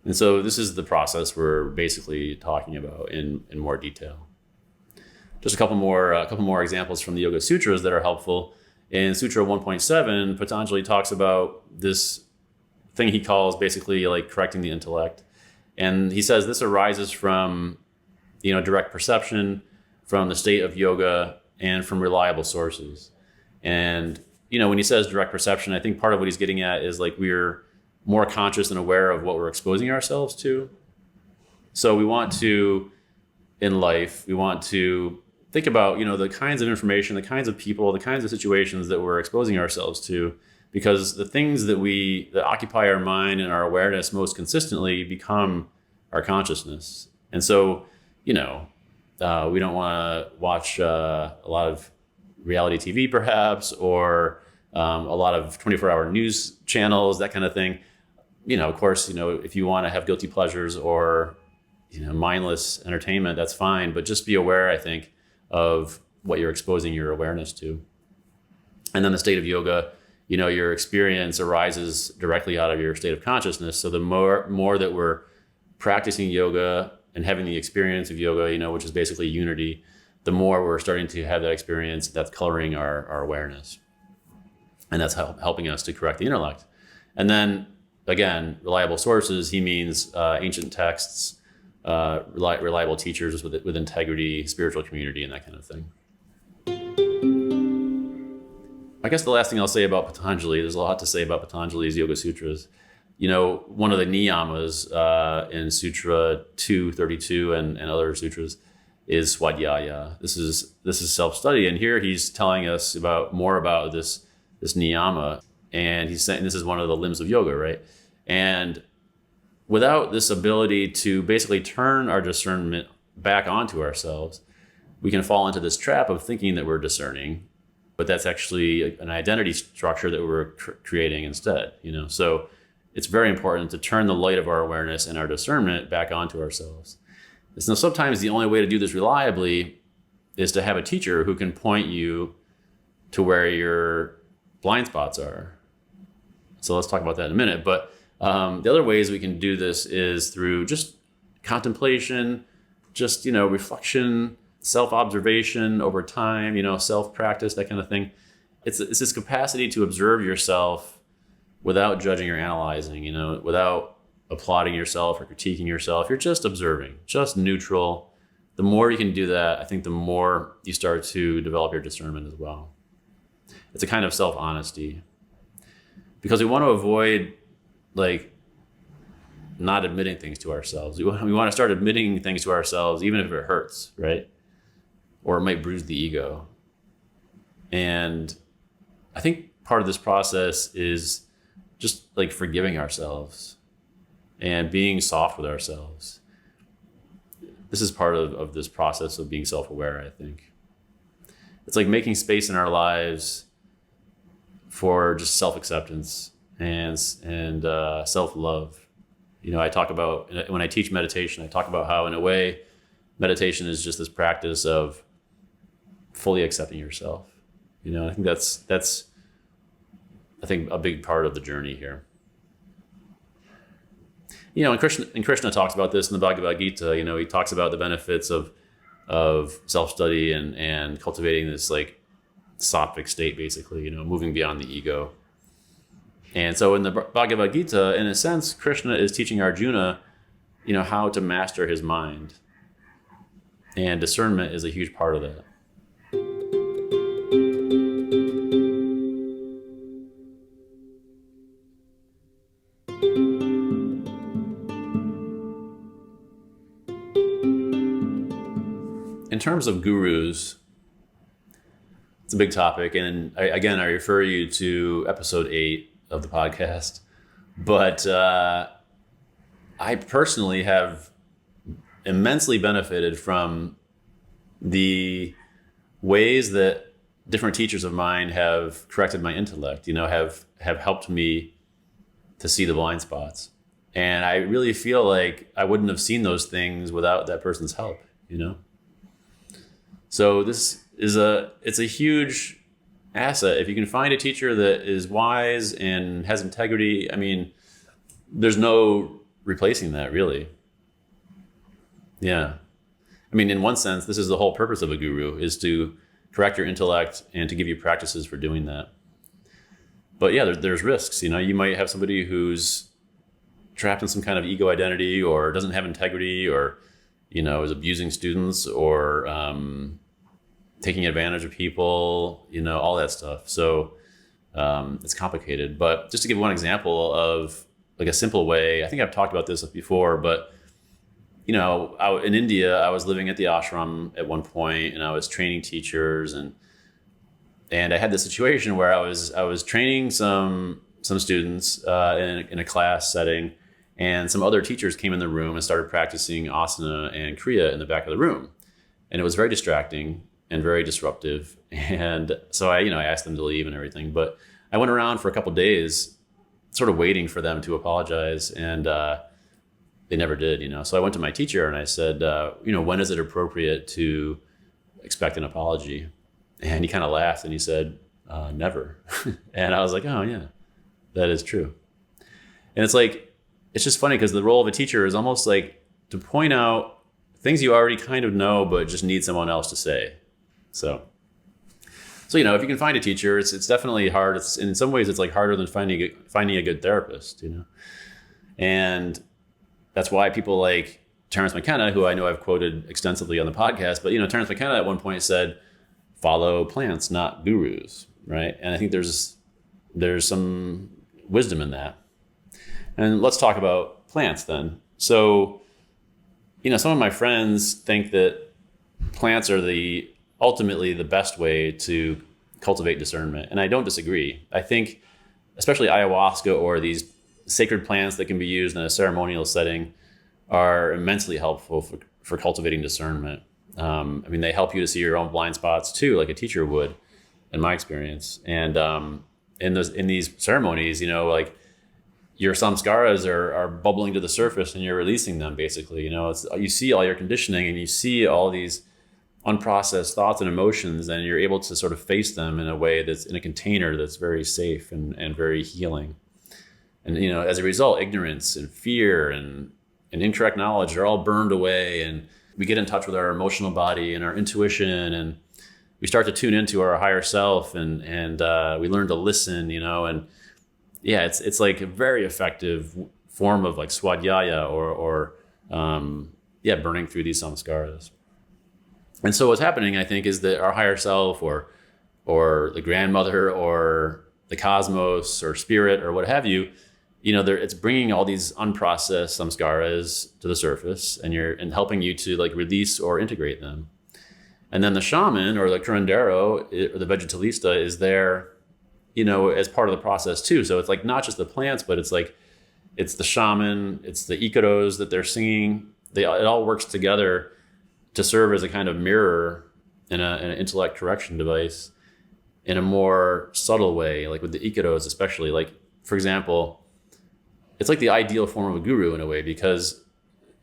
And so this is the process we're basically talking about in more detail. Just a couple more examples from the Yoga Sutras that are helpful. In Sutra 1.7, Patanjali talks about this thing he calls basically like correcting the intellect. And he says this arises from, direct perception, from the state of yoga, and from reliable sources. And, when he says direct perception, I think part of what he's getting at is like we're more conscious and aware of what we're exposing ourselves to. So we want to, in life, we want to think about, the kinds of information, the kinds of people, the kinds of situations that we're exposing ourselves to, because the things that occupy our mind and our awareness most consistently become our consciousness. And so, we don't want to watch a lot of reality TV perhaps, or a lot of 24-hour news channels, that kind of thing. Of course, if you want to have guilty pleasures or, mindless entertainment, that's fine. But just be aware, I think, of what you're exposing your awareness to. And then the state of yoga, your experience arises directly out of your state of consciousness. So the more that we're practicing yoga and having the experience of yoga, which is basically unity, the more we're starting to have that experience that's coloring our awareness. And that's helping us to correct the intellect. And then, again, reliable sources, he means ancient texts, reliable teachers with integrity, spiritual community, and that kind of thing. I guess the last thing I'll say about Patanjali, there's a lot to say about Patanjali's Yoga Sutras. One of the niyamas in Sutra 232 and other sutras is swadhyaya. This is self-study, and here he's telling us more about this niyama, and he's saying this is one of the limbs of yoga, right? And without this ability to basically turn our discernment back onto ourselves, we can fall into this trap of thinking that we're discerning, but that's actually an identity structure that we're creating instead. So it's very important to turn the light of our awareness and our discernment back onto ourselves. So sometimes the only way to do this reliably is to have a teacher who can point you to where your blind spots are. So let's talk about that in a minute. But the other ways we can do this is through just contemplation, just, reflection, self-observation over time, self-practice, that kind of thing. It's this capacity to observe yourself without judging or analyzing, without applauding yourself or critiquing yourself. You're just observing, just neutral. The more you can do that, I think the more you start to develop your discernment as well. It's a kind of self-honesty, because we want to avoid not admitting things to ourselves. We want to start admitting things to ourselves, even if it hurts, right? Or it might bruise the ego. And I think part of this process is just like forgiving ourselves and being soft with ourselves. This is part of this process of being self-aware, I think. It's like making space in our lives for just self-acceptance and self-love. I talk about, when I teach meditation, I talk about how, in a way, meditation is just this practice of fully accepting yourself. I think that's a big part of the journey here. And Krishna talks about this in the Bhagavad Gita. He talks about the benefits of self-study and cultivating this like sattvic state, basically, moving beyond the ego. And so in the Bhagavad Gita, in a sense, Krishna is teaching Arjuna, how to master his mind. And discernment is a huge part of that. In terms of gurus, it's a big topic. And I refer you to episode 8 of the podcast. But I personally have immensely benefited from the ways that different teachers of mine have corrected my intellect, have helped me to see the blind spots. And I really feel like I wouldn't have seen those things without that person's help, So this is it's a huge asset. If you can find a teacher that is wise and has integrity, there's no replacing that, really. Yeah. In one sense, this is the whole purpose of a guru, is to correct your intellect and to give you practices for doing that. But yeah, there's risks. You might have somebody who's trapped in some kind of ego identity, or doesn't have integrity, or, is abusing students, or taking advantage of people, all that stuff. So it's complicated. But just to give one example of like a simple way, I think I've talked about this before, but out in India, I was living at the ashram at one point, and I was training teachers, and I had this situation where I was training some students in a class setting, and some other teachers came in the room and started practicing asana and kriya in the back of the room, and it was very distracting and very disruptive. And so I asked them to leave and everything, but I went around for a couple of days, sort of waiting for them to apologize, and they never did, So I went to my teacher and I said, when is it appropriate to expect an apology? And he kind of laughed and he said, never. And I was like, oh yeah, that is true. And it's just funny because the role of a teacher is almost like to point out things you already kind of know, but just need someone else to say. So if you can find a teacher, it's definitely hard. In some ways, it's like harder than finding a good therapist, And that's why people like Terence McKenna, who I know I've quoted extensively on the podcast, but Terence McKenna at one point said, "Follow plants, not gurus," right? And I think there's some wisdom in that. And let's talk about plants then. So, some of my friends think that plants are ultimately the best way to cultivate discernment, and I don't disagree. I think, especially ayahuasca or these sacred plants that can be used in a ceremonial setting, are immensely helpful for cultivating discernment. They help you to see your own blind spots too, like a teacher would, in my experience. And in these ceremonies, like your samskaras are bubbling to the surface and you're releasing them, basically. You see all your conditioning and you see all these unprocessed thoughts and emotions, and you're able to sort of face them in a way that's in a container that's very safe and very healing. And, as a result, ignorance and fear and incorrect knowledge are all burned away, and we get in touch with our emotional body and our intuition, and we start to tune into our higher self, and we learn to listen, and yeah, it's like a very effective form of like swadhyaya or burning through these samskaras. And so what's happening, I think, is that our higher self or the grandmother or the cosmos or spirit or what have you, it's bringing all these unprocessed samskaras to the surface, and helping you to like release or integrate them. And then the shaman or the curandero or the vegetalista is there as part of the process too. So it's like not just the plants, but it's like, it's the shaman, it's the ikaros that they're singing. It all works together to serve as a kind of mirror and an intellect correction device in a more subtle way, like with the ikaros especially. Like, for example, it's like the ideal form of a guru in a way, because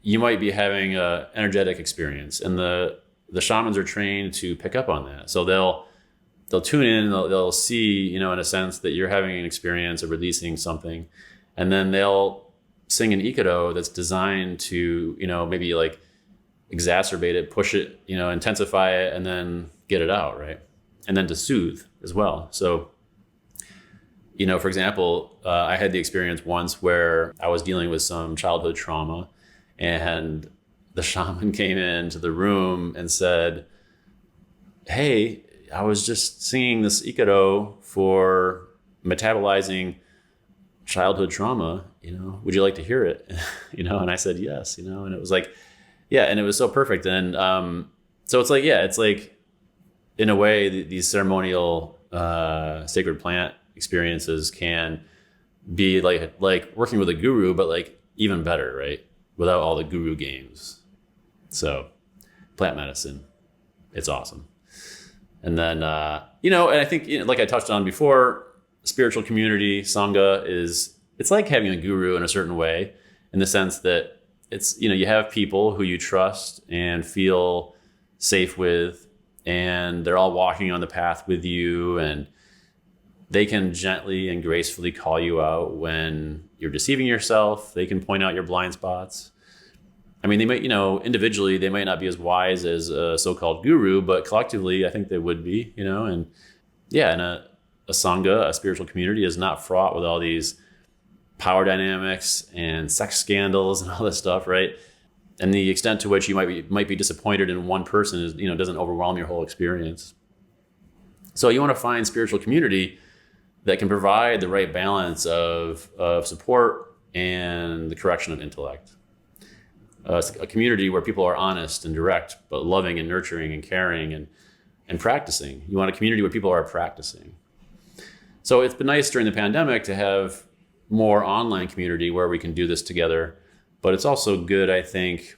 you might be having an energetic experience, and the shamans are trained to pick up on that. So they'll tune in, they'll see, in a sense that you're having an experience of releasing something, and then they'll sing an ikaro that's designed to, maybe like exacerbate it, push it, intensify it, and then get it out, right? And then to soothe as well. So, for example, I had the experience once where I was dealing with some childhood trauma, and the shaman came into the room and said, "Hey, I was just singing this ikaro for metabolizing childhood trauma, would you like to hear it?" And I said, yes, and it was like, yeah, and it was so perfect. And so it's like, in a way, these ceremonial sacred plant experiences can be like working with a guru, but like even better, right? Without all the guru games. So plant medicine, it's awesome. And then, and I think, like I touched on before, spiritual community, sangha, it's like having a guru in a certain way, in the sense that it's, you have people who you trust and feel safe with, and they're all walking on the path with you, and they can gently and gracefully call you out when you're deceiving yourself. They can point out your blind spots. I mean, they might, individually, they might not be as wise as a so-called guru, but collectively, I think they would be, and yeah, and a sangha, a spiritual community, is not fraught with all these power dynamics and sex scandals and all this stuff, right? And the extent to which you might be disappointed in one person is, doesn't overwhelm your whole experience. So you want to find spiritual community that can provide the right balance of support and the correction of intellect. A community where people are honest and direct, but loving and nurturing and caring and practicing. You want a community where people are practicing. So it's been nice during the pandemic to have more online community where we can do this together. But it's also good, I think,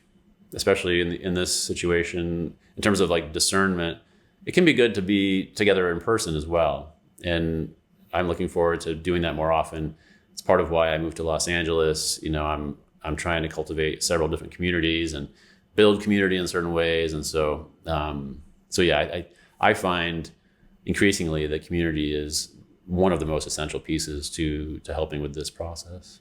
especially in this situation, in terms of like discernment, it can be good to be together in person as well. And I'm looking forward to doing that more often. It's part of why I moved to Los Angeles. I'm trying to cultivate several different communities and build community in certain ways. And so, I find increasingly that community is one of the most essential pieces to helping with this process.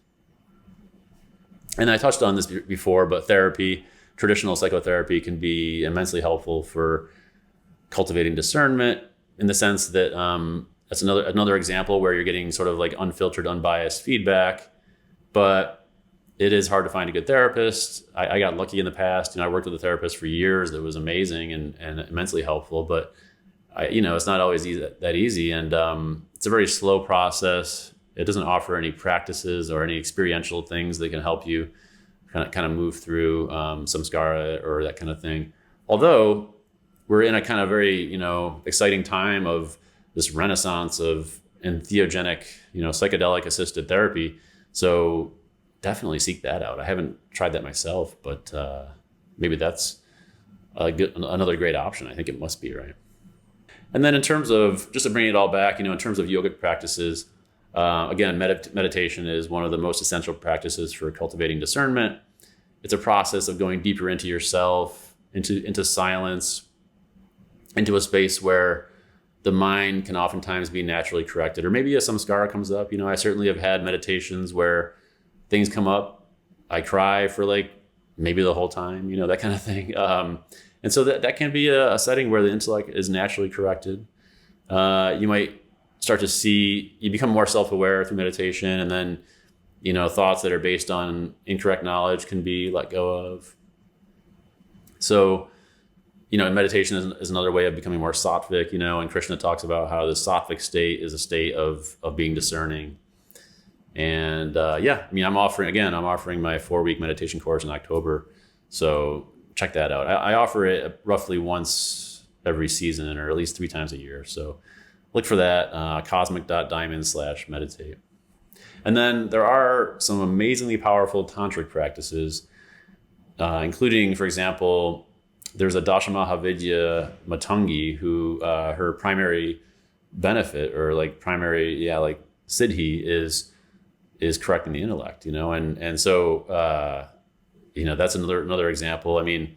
And I touched on this before, but therapy, traditional psychotherapy, can be immensely helpful for cultivating discernment, in the sense that that's another example where you're getting sort of like unfiltered, unbiased feedback, but it is hard to find a good therapist. I got lucky in the past. I worked with a therapist for years that was amazing and immensely helpful, but it's not always that easy. And it's a very slow process. It doesn't offer any practices or any experiential things that can help you kind of move through samskara or that kind of thing. Although we're in a kind of very, exciting time of this renaissance of entheogenic, psychedelic-assisted therapy. So definitely seek that out. I haven't tried that myself, but maybe that's another great option. I think it must be, right? And then in terms of, just to bring it all back, in terms of yogic practices, again, meditation is one of the most essential practices for cultivating discernment. It's a process of going deeper into yourself, into silence, into a space where the mind can oftentimes be naturally corrected, or maybe a samskara comes up. I certainly have had meditations where things come up, I cry for like maybe the whole time, that kind of thing. And so that can be a setting where the intellect is naturally corrected. You might start to see, you become more self-aware through meditation, and then, thoughts that are based on incorrect knowledge can be let go of. So, meditation is another way of becoming more sattvic, and Krishna talks about how the sattvic state is a state of being discerning. And I'm offering my 4-week meditation course in October. So check that out. I offer it roughly once every season, or at least 3 times a year. So look for that, cosmic.diamond/meditate. And then there are some amazingly powerful tantric practices, including, for example, there's a Dashamahavidya Matungi who her primary benefit or like siddhi is correcting the intellect, and so that's another example. I mean,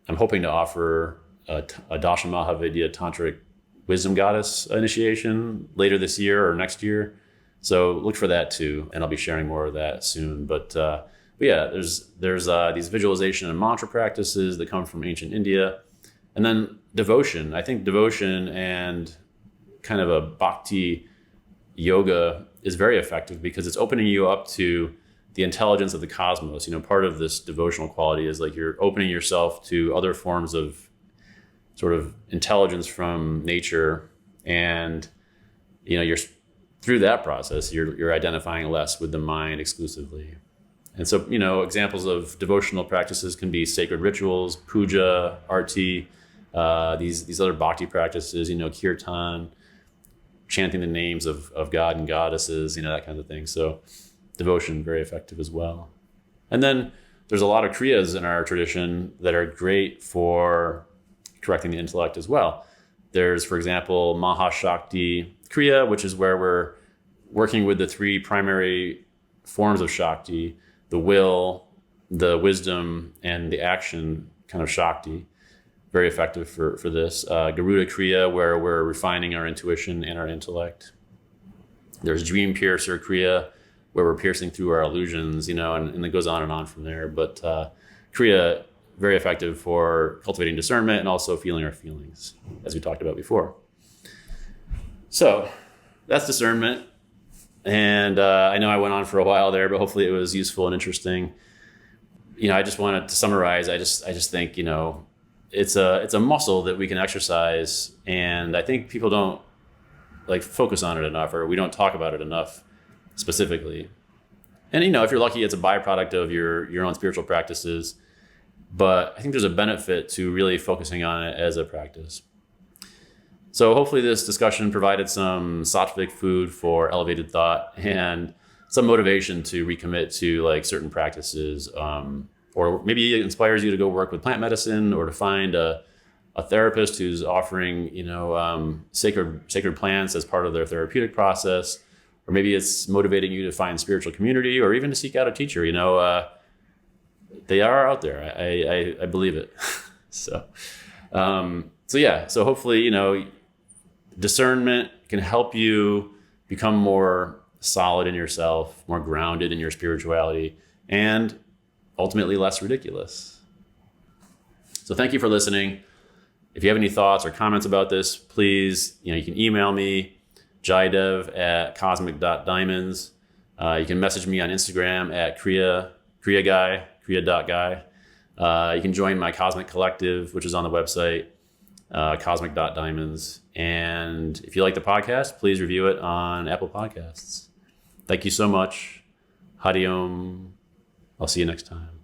I'm hoping to offer a Dashamahavidya Tantric Wisdom Goddess initiation later this year or next year. So look for that too, and I'll be sharing more of that soon. But yeah, there's these visualization and mantra practices that come from ancient India, and then devotion. I think devotion and kind of a bhakti yoga is very effective because it's opening you up to the intelligence of the cosmos. Part of this devotional quality is like you're opening yourself to other forms of sort of intelligence from nature, and you're through that process you're identifying less with the mind exclusively. And so examples of devotional practices can be sacred rituals, puja, arti, these other bhakti practices, kirtan, chanting the names of God and goddesses, that kind of thing. So devotion, very effective as well. And then there's a lot of kriyas in our tradition that are great for correcting the intellect as well. There's, for example, Mahashakti Kriya, which is where we're working with the three primary forms of Shakti, the will, the wisdom, and the action kind of Shakti. Very effective for this. Garuda Kriya, where we're refining our intuition and our intellect. There's Dream Piercer Kriya, where we're piercing through our illusions, and it goes on and on from there. But Kriya, very effective for cultivating discernment and also feeling our feelings, as we talked about before. So that's discernment. And I know I went on for a while there, but hopefully it was useful and interesting. I just wanted to summarize. I just think, it's a muscle that we can exercise. And I think people don't focus on it enough, or we don't talk about it enough specifically. And, if you're lucky, it's a byproduct of your own spiritual practices. But I think there's a benefit to really focusing on it as a practice. So hopefully this discussion provided some sattvic food for elevated thought and some motivation to recommit to certain practices, or maybe it inspires you to go work with plant medicine or to find a therapist who's offering, sacred plants as part of their therapeutic process, or maybe it's motivating you to find spiritual community or even to seek out a teacher. They are out there. I believe it. So hopefully, discernment can help you become more solid in yourself, more grounded in your spirituality, and ultimately less ridiculous. So thank you for listening. If you have any thoughts or comments about this, please, you can email me, jaidev@cosmic.diamonds. You can message me on Instagram at kriya.guy. You can join my Cosmic Collective, which is on the website, cosmic.diamonds. And if you like the podcast, please review it on Apple Podcasts. Thank you so much. Hari Om. I'll see you next time.